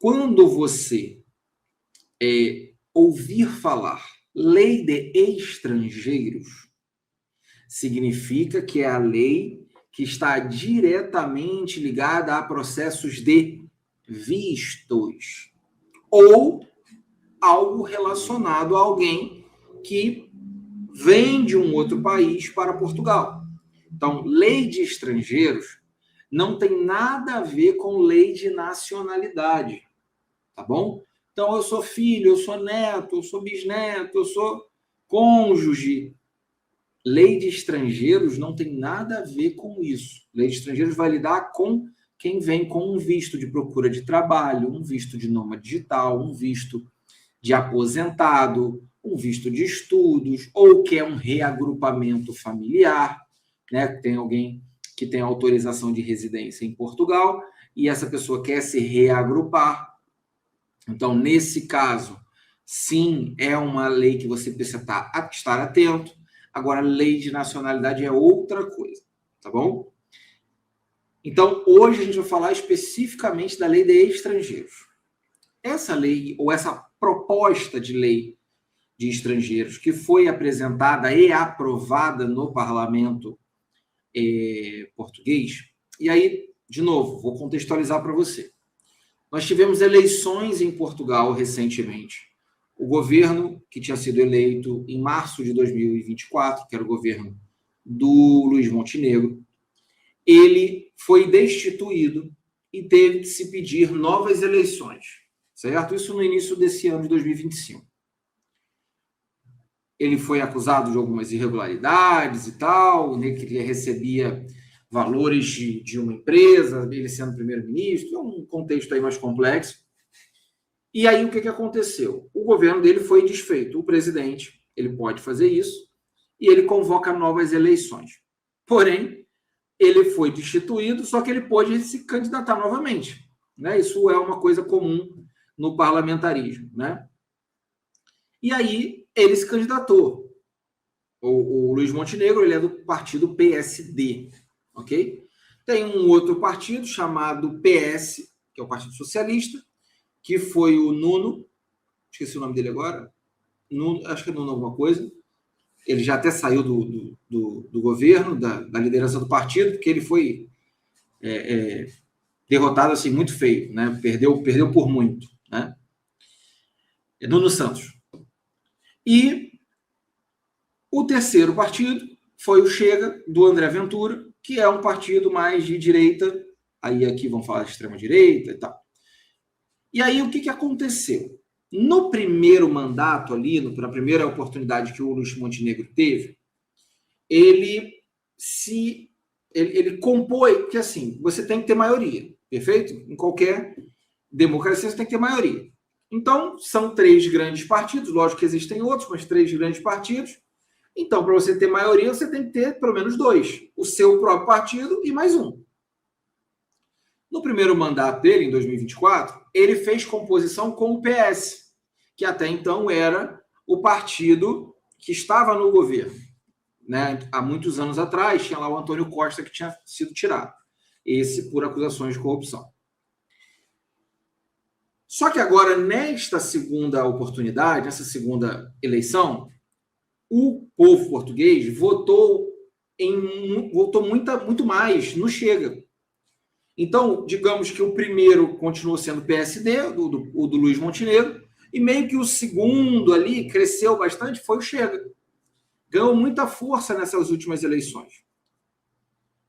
Quando você ouvir falar lei de estrangeiros, significa que é a lei que está diretamente ligada a processos de vistos ou algo relacionado a alguém que vem de um outro país para Portugal. Então, lei de estrangeiros não tem nada a ver com lei de nacionalidade, tá bom? Então, eu sou filho, eu sou neto, eu sou bisneto, eu sou cônjuge. Lei de estrangeiros não tem nada a ver com isso. Lei de estrangeiros vai lidar com quem vem com um visto de procura de trabalho, um visto de nômade digital, um visto de aposentado, um visto de estudos, ou quer um reagrupamento familiar, né? Tem alguém que tem autorização de residência em Portugal e essa pessoa quer se reagrupar. Então, nesse caso, sim, é uma lei que você precisa estar atento. Agora, lei de nacionalidade é outra coisa, tá bom? Então, hoje a gente vai falar especificamente da lei de estrangeiros. Essa lei, ou essa proposta de lei de estrangeiros, que foi apresentada e aprovada no parlamento português, e aí, de novo, vou contextualizar para você. Nós tivemos eleições em Portugal recentemente. O governo que tinha sido eleito em março de 2024, que era o governo do Luís Montenegro, ele foi destituído e teve que se pedir novas eleições, certo? Isso no início desse ano de 2025. Ele foi acusado de algumas irregularidades e tal, né, que ele recebia valores de uma empresa, ele sendo primeiro-ministro, é um contexto aí mais complexo. E aí, o que aconteceu? O governo dele foi desfeito. O presidente, ele pode fazer isso, e ele convoca novas eleições. Porém, ele foi destituído, só que ele pode se candidatar novamente, né? Isso é uma coisa comum no parlamentarismo, né? E aí, ele se candidatou. O Luís Montenegro, ele é do partido PSD, ok? Tem um outro partido chamado PS, que é o Partido Socialista, que foi o Nuno, esqueci o nome dele agora, Nuno, acho que é Nuno alguma coisa, ele já até saiu do governo, da liderança do partido, porque ele foi derrotado assim, muito feio, né? Perdeu por muito, né? É Nuno Santos. E o terceiro partido foi o Chega, do André Ventura, que é um partido mais de direita, aí aqui vão falar de extrema-direita e tal. E aí, o que aconteceu? No primeiro mandato ali, na primeira oportunidade que o Luís Montenegro teve, ele compôs, porque assim, você tem que ter maioria, perfeito? Em qualquer democracia você tem que ter maioria. Então, são 3 grandes partidos, lógico que existem outros, mas 3 grandes partidos. Então, para você ter maioria, você tem que ter pelo menos 2. O seu próprio partido e mais um. No primeiro mandato dele, em 2024, ele fez composição com o PS, que até então era o partido que estava no governo. Né? Há muitos anos atrás, tinha lá o Antônio Costa, que tinha sido tirado. Esse por acusações de corrupção. Só que agora, nesta segunda oportunidade, nessa segunda eleição, o povo português votou muito mais no Chega. Então, digamos que o primeiro continuou sendo PSD, o do Luís Montenegro, e meio que o segundo ali cresceu bastante, foi o Chega. Ganhou muita força nessas últimas eleições.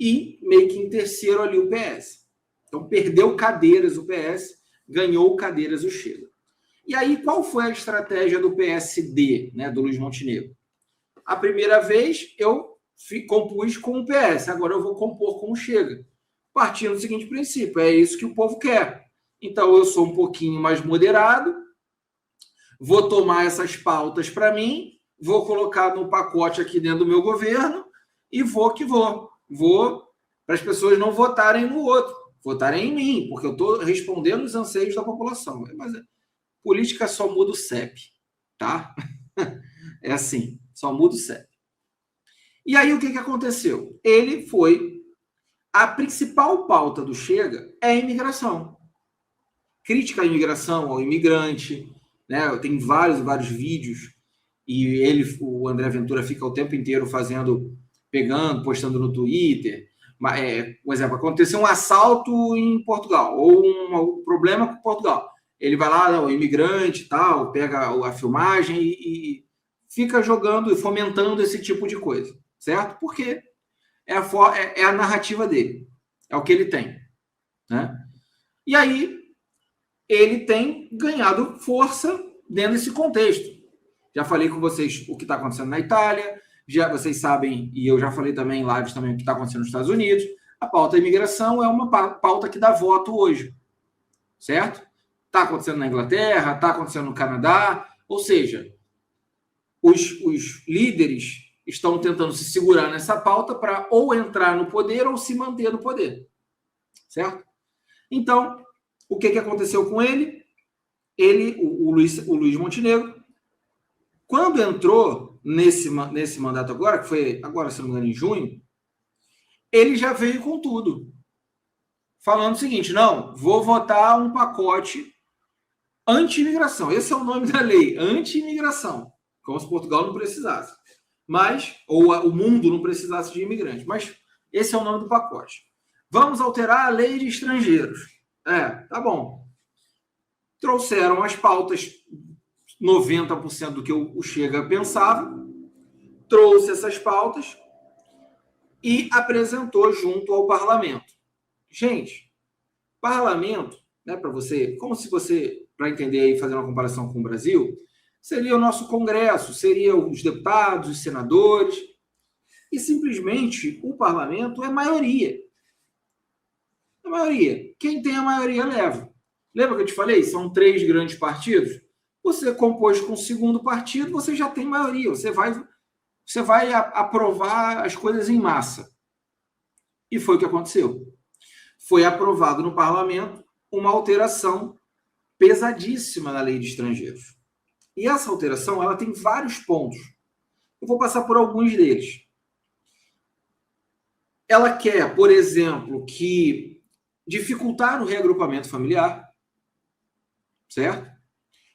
E meio que em terceiro ali o PS. Então, perdeu cadeiras o PS, ganhou cadeiras o Chega. E aí, qual foi a estratégia do PSD, né, do Luís Montenegro? A primeira vez eu compus com o PS, agora eu vou compor com o Chega. Partindo do seguinte princípio, é isso que o povo quer. Então, eu sou um pouquinho mais moderado, vou tomar essas pautas para mim, vou colocar no pacote aqui dentro do meu governo e vou que vou. Vou para as pessoas não votarem no outro, votarem em mim, porque eu estou respondendo os anseios da população. Mas política só muda o CEP, tá? É assim, só muda o CEP. E aí, o que aconteceu? Ele foi... A principal pauta do Chega é a imigração. crítica à imigração, ao imigrante, né? Tem vários vídeos, e o André Ventura fica o tempo inteiro postando no Twitter. Por exemplo, aconteceu um assalto em Portugal, ou um problema com Portugal. Ele vai lá, o imigrante e tal, pega a filmagem e fica jogando e fomentando esse tipo de coisa, certo? Porque é a narrativa dele, é o que ele tem, né? E aí ele tem ganhado força dentro desse contexto. Já falei com vocês o que está acontecendo na Itália, vocês sabem, e eu já falei também em lives também o que está acontecendo nos Estados Unidos. A pauta da imigração é uma pauta que dá voto hoje, certo? Está acontecendo na Inglaterra, está acontecendo no Canadá, ou seja, os líderes estão tentando se segurar nessa pauta para ou entrar no poder ou se manter no poder, certo? Então, o que aconteceu com ele? O Luiz Montenegro, quando entrou nesse mandato agora, que foi agora, se não me engano, em junho, ele já veio com tudo, falando o seguinte: não, vou votar um pacote anti-imigração. Esse é o nome da lei, anti-imigração, como se Portugal não precisasse, ou o mundo não precisasse de imigrantes, mas esse é o nome do pacote. Vamos alterar a lei de estrangeiros. Tá bom. Trouxeram as pautas, 90% do que o Chega pensava, trouxe essas pautas e apresentou junto ao parlamento. Gente, parlamento, né, para entender e fazer uma comparação com o Brasil, seria o nosso Congresso, seriam os deputados, os senadores, e simplesmente o parlamento é maioria. A maioria. Quem tem a maioria leva. Lembra que eu te falei? São 3 grandes partidos. Você compôs com o segundo partido, você já tem maioria. Você vai aprovar as coisas em massa. E foi o que aconteceu. Foi aprovado no parlamento uma alteração pesadíssima na lei de estrangeiros. E essa alteração, ela tem vários pontos. Eu vou passar por alguns deles. Ela quer, por exemplo, dificultar o reagrupamento familiar, certo?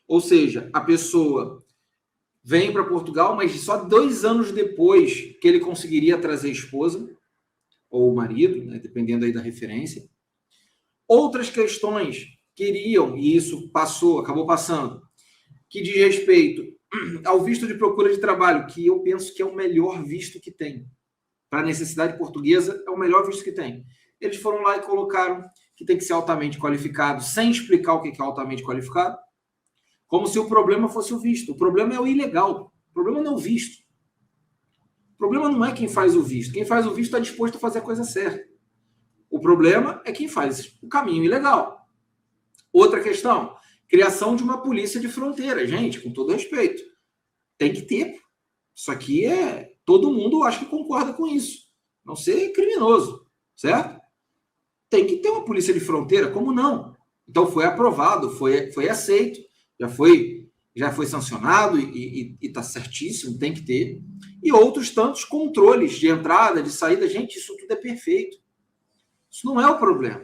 Ou seja, a pessoa vem para Portugal, mas só 2 anos depois que ele conseguiria trazer a esposa ou o marido, né, dependendo aí da referência. Outras questões queriam, e isso acabou passando, que diz respeito ao visto de procura de trabalho, que eu penso que é o melhor visto que tem. Para a necessidade portuguesa, é o melhor visto que tem. Eles foram lá e colocaram que tem que ser altamente qualificado, sem explicar o que é altamente qualificado, como se o problema fosse o visto. O problema é o ilegal. O problema não é o visto. O problema não é quem faz o visto. Quem faz o visto está disposto a fazer a coisa certa. O problema é quem faz o caminho ilegal. Outra questão, criação de uma polícia de fronteira. Gente, com todo respeito, tem que ter. Isso aqui todo mundo acho que concorda com isso. Não ser criminoso, certo? Tem que ter uma polícia de fronteira, como não? Então foi aprovado, foi aceito, já foi sancionado e está certíssimo, tem que ter. E outros tantos controles de entrada, de saída. Gente, isso tudo é perfeito. Isso não é o problema.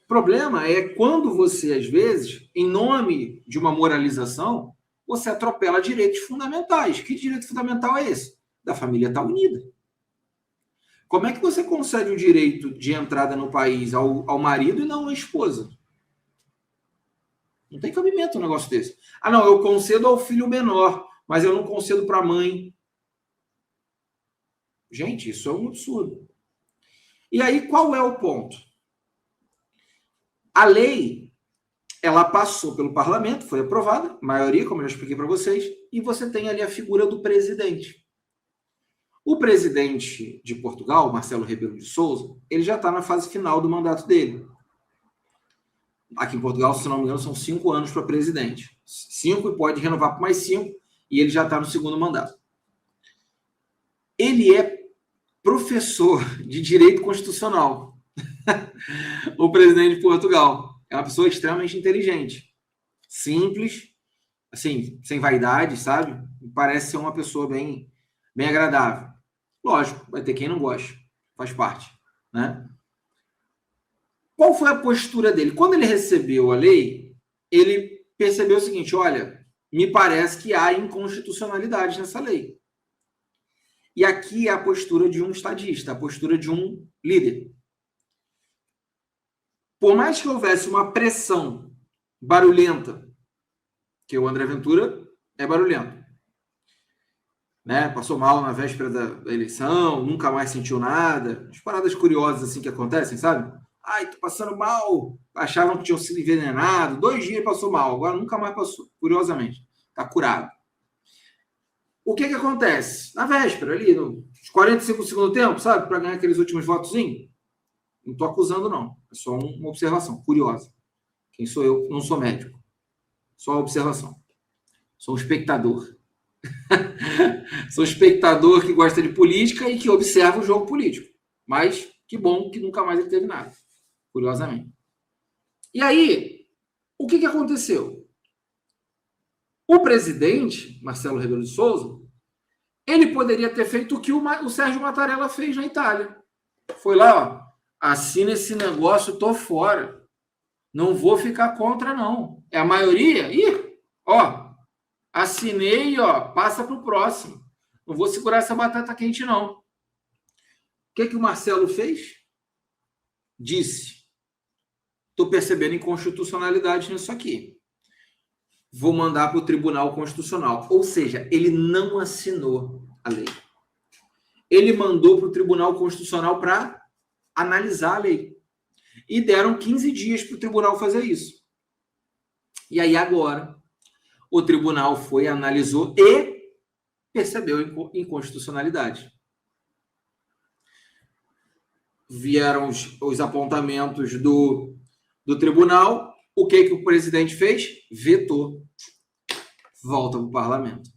O problema é quando você, às vezes, em nome de uma moralização, você atropela direitos fundamentais. Que direito fundamental é esse? Da família estar unida. Como é que você concede o direito de entrada no país ao marido e não à esposa? Não tem cabimento um negócio desse. Não, eu concedo ao filho menor, mas eu não concedo para a mãe. Gente, isso é um absurdo. E aí, qual é o ponto? A lei, ela passou pelo parlamento, foi aprovada, maioria, como eu já expliquei para vocês, e você tem ali a figura do presidente. O presidente de Portugal, Marcelo Rebelo de Sousa, ele já está na fase final do mandato dele. Aqui em Portugal, se não me engano, são 5 anos para presidente. 5 e pode renovar por mais 5, e ele já está no segundo mandato. Ele é professor de direito constitucional. O presidente de Portugal é uma pessoa extremamente inteligente, simples, assim, sem vaidade, sabe? Parece ser uma pessoa bem agradável. Lógico, vai ter quem não gosta, faz parte, né? Qual foi a postura dele? Quando ele recebeu a lei, ele percebeu o seguinte, olha, me parece que há inconstitucionalidade nessa lei. E aqui é a postura de um estadista, a postura de um líder. Por mais que houvesse uma pressão barulhenta, que o André Ventura é barulhento, né? Passou mal na véspera da eleição, nunca mais sentiu nada. As paradas curiosas assim que acontecem, sabe? Ai, tô passando mal. Achavam que tinham sido envenenados. 2 dias passou mal, agora nunca mais passou. Curiosamente, tá curado. O que acontece? Na véspera, ali, nos 45 do segundo tempo, sabe? Para ganhar aqueles últimos votozinhos. Não tô acusando, não. É só uma observação curiosa. Quem sou eu? Não sou médico. Só uma observação. Sou um espectador. Sou um espectador que gosta de política e que observa o jogo político. Mas que bom que nunca mais ele teve nada. Curiosamente. E aí, o que aconteceu? O presidente, Marcelo Rebelo de Souza, ele poderia ter feito o que o Sérgio Mattarella fez na Itália. Foi lá, ó, assina esse negócio, tô fora. Não vou ficar contra, não. É a maioria? Ih, ó, assinei, ó, passa para o próximo. Não vou segurar essa batata quente, não. O que o Marcelo fez? Disse, estou percebendo inconstitucionalidade nisso aqui. Vou mandar para o Tribunal Constitucional. Ou seja, ele não assinou a lei. Ele mandou para o Tribunal Constitucional para analisar a lei. E deram 15 dias para o tribunal fazer isso. E aí agora, o tribunal foi, analisou e percebeu inconstitucionalidade. Vieram os apontamentos do tribunal. O que o presidente fez? Vetou. Volta para o parlamento.